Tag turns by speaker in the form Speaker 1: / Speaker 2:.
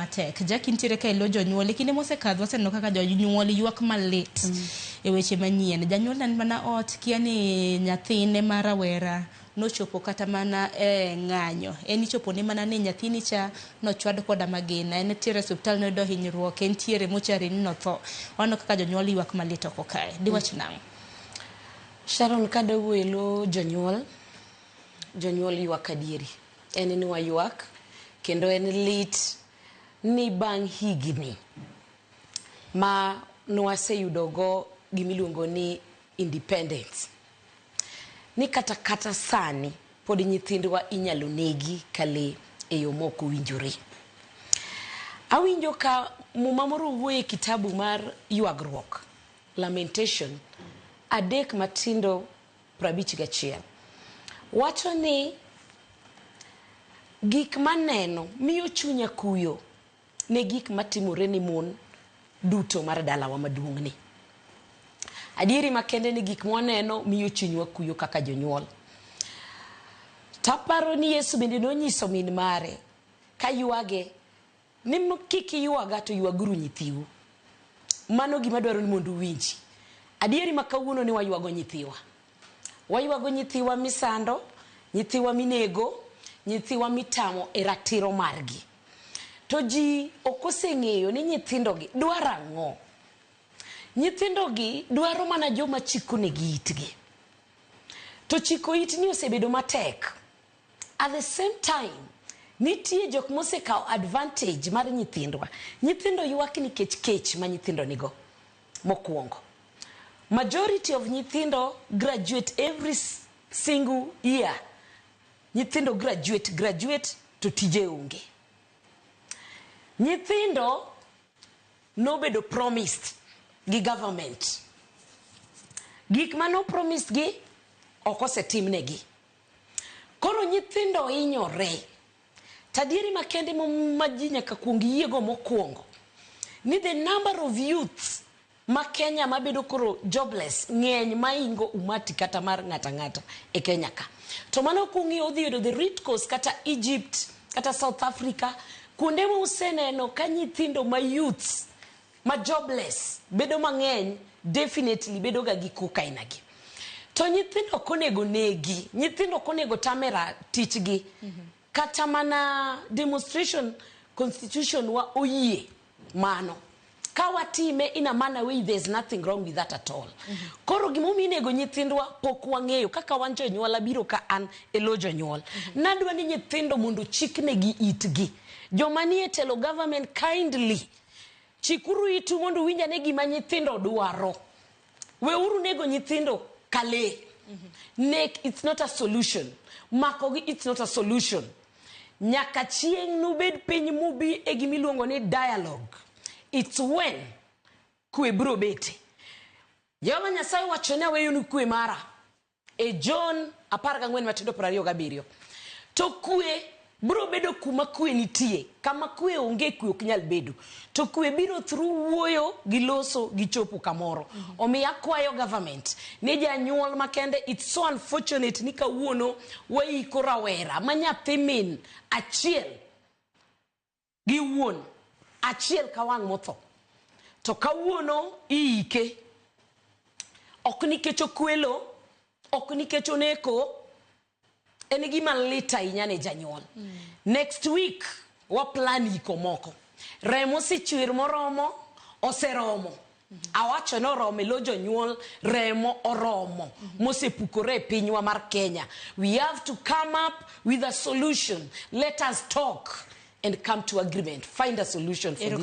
Speaker 1: matek Jackie ntiere ka ilo jonyuol kinde mosekadho waseneno kaka jonyuol ywak malit e weche manyien janyuol nan mana ot kia ni nyathine ma rawera nochopo kata mana ng'anyo en ichopo ne mana ni nyathini cha nochwad koda magina en tiere hospital no do hinyruok en tiere mochari ni no tho wano kaka jonyuol ywak malit oko kae diwach nang
Speaker 2: Sharon kada welo jonyuol ywak adieri en ni wa ywak kendo en lit ni bang higni ma nwaseyudo go gimiluongo ni independence ni kata sani pod nyithindwa inyalo negi kale e yo moko winjore. Awinjo ka muma moro wuoye kitabu mar ywagruok lamentation adek matindo 51 wacho ni gik maneno miyo chunya kuyo ne gik matimore ni mon duto mar dalawa maduong'ni. Adieri makende ni gik mwaneno miyo chunywa kuyo kaka jonyuol. Taparo ni Yesu bende nonyiso min mare ka ywage ni kik ywaga to ywaguru nyithiu. Mano gima dwaro ni mondo winji. Adieri makawuono ni waywago nyithiwa. Waywago nyithiwa misando, nyithiwa minego, nyithiwa mitamo e ratiro margi. To ji okoseng'eyo ni nyithindogi dwaro ang'o. Nyithindogi dwaro mana joma chikonegi itgi. To chiko itni osebedo matek. At the same time, nitie jok mosekao advantage mar nyithindwa. Nyithindo ywak nikech kech ma nyithindo nigo. Mokwongo. Majority of nyithindo graduate every single year. Nyithindo graduate to tije onge. Nyithindo nobedo promised gi government. Gik mano promised gi okosetimnegi. Koro nyithindo inyore. Tadieri makende maji nyaka kuong yiego mokwongo. Ni the number of youths ma Kenya mabedo koro jobless ng'eny maingo umati kata mar ng'ata e Kenya ka. To mano kungi odhi yudo the Red Coast kata Egypt kata South Africa kuonde ma useneno ka nyithindo ma youths ma jobless bedo mang'eny definitely bedo ga gi kokaina gi. To nyithindo konego negi, nyithindo konego tamera tichgi. Kata mana demonstration constitution wa oyie mano. Kawatime in a manner way there's nothing wrong with that at all. Koro gimomi nego nyithindwa pok wang'eyo kaka wan jonyuol abiro ka an elo jonyuol. Nadwa ni nyithindo mondo chiknegi itgi. Joma nie telo government kindly chikuru itu mondo winja ne gima nyithindo dwaro. Weuru nego nyithindo kale. Nek it's not a solution. Makogi it's not a solution. Nyaka chieng nubed piny mubi e gimiluongo ni dialogue. It's when kwe bro bete. Jehova Nyasaye wachone weyo ni kwe mara. E John 14:27. To kwe bro bedo kuma kwe nitie. Kama kwe onge kwe ok nyal bedo. To kwe biro through wuoyo gi loso gi chopo kamoro. Omiyo akwayo government ni janyuol makende it's so unfortunate ni kawuono waiko Rawere ma nyathi min achiel gi wuon achiel kawang motho. To kawuono iike. Ok nikech okwelo, ok nikech oneko, en gima lit ahinya ne janyuol. Next week wa plan iko moko. Remo sichwir moromo oseromo. Awacho no romo lo jonyuol remo oromo. Mosepukore pinywa mar Kenya. We have to come up with a solution. Let us talk and come to agreement. Find a solution for this.